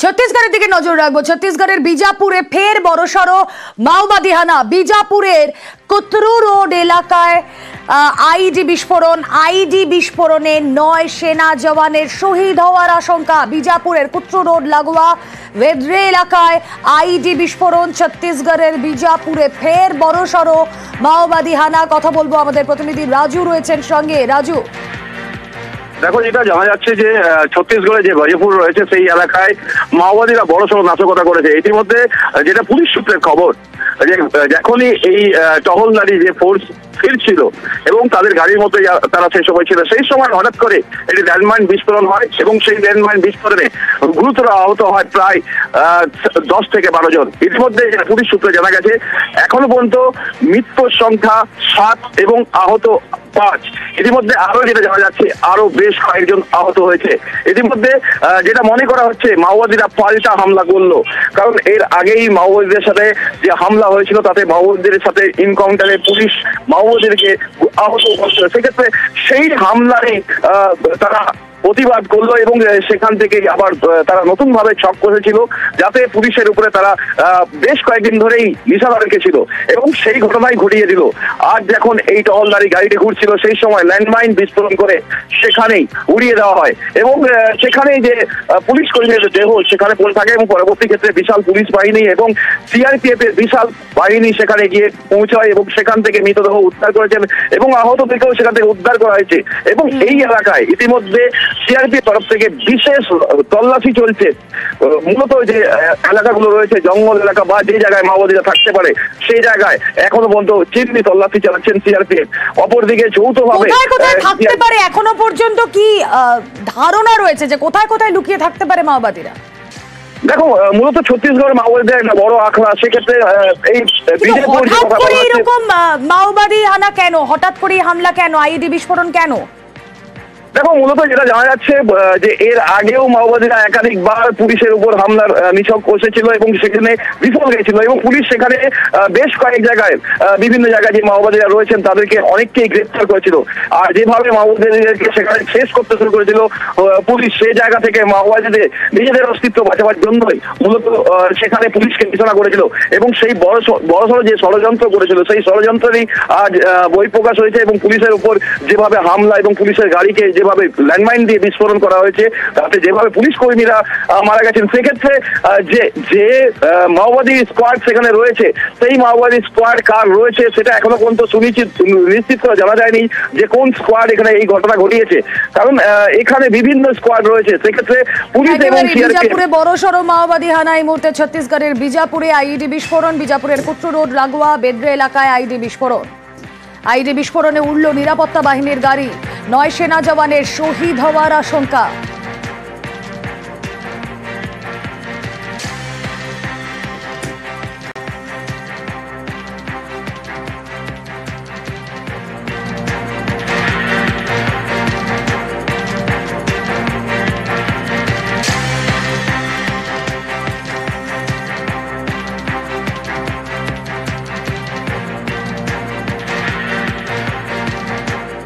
ছত্তিশগড়ের দিকে নজর রাখবো। ছত্তিশগড়ের বিজাপুরে ফের বড়সড় মাওবাদী হানা। বিজাপুরের কুত্রু রোড এলাকায় আইডি বিস্ফোরণে 9 সেনা জওয়ানের শহীদ হওয়ার আশঙ্কা। বিজাপুরের কুত্রু রোড লাগোয়া বেদ্রে এলাকায় আইডি বিস্ফোরণ। ছত্তিশগড়ের বিজাপুরে ফের বড়সড় মাওবাদী হানা। কথা বলবো, আমাদের প্রতিনিধি রাজু রয়েছেন সঙ্গে। রাজু, দেখো, যেটা জানা যাচ্ছে যে ছত্তিশগড়ে যে গজপুর রয়েছে সেই এলাকায় মাওবাদীরা বড়সড় নাশকতা করেছে। ইতিমধ্যে যেটা পুলিশ সূত্রের খবর, যে যখনই এই টহলদারি যে ফোর্স ফিরছিল এবং তাদের গাড়ির মধ্যে তারা সেই সময় ছিল, সেই সময় হঠাৎ করে একটি ল্যান্ডমাইন বিস্ফোরণ হয় এবং সেই ল্যান্ডমাইন বিস্ফোরণে গুরুতর আহত হয় প্রায় 10 থেকে 12 জন। ইতিমধ্যে পুলিশ সূত্রে জানা গেছে এখনো পর্যন্ত মৃত্যুর সংখ্যা 7 এবং আহত 5। ইতিমধ্যে আরো যেটা জানা যাচ্ছে আরো বেশ কয়েকজন আহত হয়েছে। ইতিমধ্যে যেটা মনে করা হচ্ছে মাওবাদীরা পাল্টা হামলা করলো, কারণ এর আগেই মাওবাদীদের সাথে যে হামলা হয়েছিল তাতে মাওবাদীদের সাথে ইনকাউন্টারে পুলিশ মাওবাদীদেরকে আহত করছিল। সেক্ষেত্রে সেই হামলায় তারা প্রতিবাদ করলো এবং সেখান থেকে আবার তারা নতুন ভাবে ছক করেছিল যাতে পুলিশের উপরে তারা বেশ কয়েকদিন ধরেই নিশানা রেখেছিল এবং সেই ঘটনাই ঘটিয়ে দিল। আজ যখন এই টহলদারি গাড়িটি ঘুরছিল সেই সময় ল্যান্ডমাইন বিস্ফোরণ করে সেখানেই উড়িয়ে দেওয়া হয় এবং সেখানেই যে পুলিশ কর্মীদের দেহ সেখানে পড়ে থাকে এবং পরবর্তী ক্ষেত্রে বিশাল পুলিশ বাহিনী এবং সিআরপিএফ এর বিশাল বাহিনী সেখানে গিয়ে পৌঁছায় এবং সেখান থেকে মৃতদেহ উদ্ধার করেছেন এবং আহতদেরকেও সেখান থেকে উদ্ধার করা হয়েছে। এবং এই এলাকায় ইতিমধ্যে সিআরপি তরফ থেকে বিশেষ তল্লাশি চলছে। মূলত যে এলাকাগুলো রয়েছে জঙ্গল এলাকা বা যে জায়গায় মাওবাদীরা থাকতে পারে সেই জায়গায় এখনো পর্যন্ত চিহ্নি তল্লাশি চালাচ্ছেন সিআরপিএফ। অপরদিকে যৌথভাবে থাকতে পারে এখনো পর্যন্ত কি ধারণা রয়েছে যে কোথায় কোথায় লুকিয়ে থাকতে পারে মাওবাদীরা? দেখো, মূলত ছত্তিশগড়ের মাওবাদীদের একটা বড় আখড়া। সেক্ষেত্রে এই এরকম মাওবাদী হানা কেন, হঠাৎ করে হামলা কেন, আইডি বিস্ফোরণ কেন? দেখো, মূলত যেটা জানা যাচ্ছে যে এর আগেও মাওবাদীরা একাধিকবার পুলিশের উপর হামলার নিছক কষেছিল এবং সেখানে বিফল গেছিল এবং পুলিশ সেখানে বেশ কয়েক জায়গায় বিভিন্ন জায়গায় যে মাওবাদীরা রয়েছেন তাদেরকে অনেককেই গ্রেফতার করেছিল। আর যেভাবে মাওবাদীদেরকে সেখানে শেষ করতে শুরু করেছিল পুলিশ, সেই জায়গা থেকে মাওবাদীদের নিজেদের অস্তিত্ব বাঁচাবার জন্যই মূলত সেখানে পুলিশকে নিশানা করেছিল এবং সেই বড়সড় যে ষড়যন্ত্র করেছিল সেই ষড়যন্ত্রেরই আজ বহিঃপ্রকাশ হয়েছে এবং পুলিশের উপর যেভাবে হামলা এবং পুলিশের গাড়িকে যেভাবে ল্যান্ডমাইন দিয়ে বিস্ফোরণ করা হয়েছে তাতে যেভাবে পুলিশ কর্মীরা মারা গেছেন। সেক্ষেত্রে যে মাওবাদী স্কোয়াড সেখানে রয়েছে সেই মাওবাদী স্কোয়াড কার রয়েছে সেটা এখনো পর্যন্ত নিশ্চিত করে জানা যায়নি যে কোন স্কোয়াড এখানে এই ঘটনা ঘটিয়েছে, কারণ এখানে বিভিন্ন স্কোয়াড রয়েছে। সেক্ষেত্রে পুলিশ এবং বিজাপুরে বড়সড় মাওবাদী হানা এই মুহূর্তে ছত্তিশগড়ের বিজাপুরে আইডি বিস্ফোরণ। বিজাপুরের কুত্রু রোড লাগোয়া বেদ্রে এলাকায় আইডি বিস্ফোরণে উড়ল নিরাপত্তা বাহিনীর গাড়ি। 9 সেনা জওয়ানের শহীদ হওয়ার আশঙ্কা।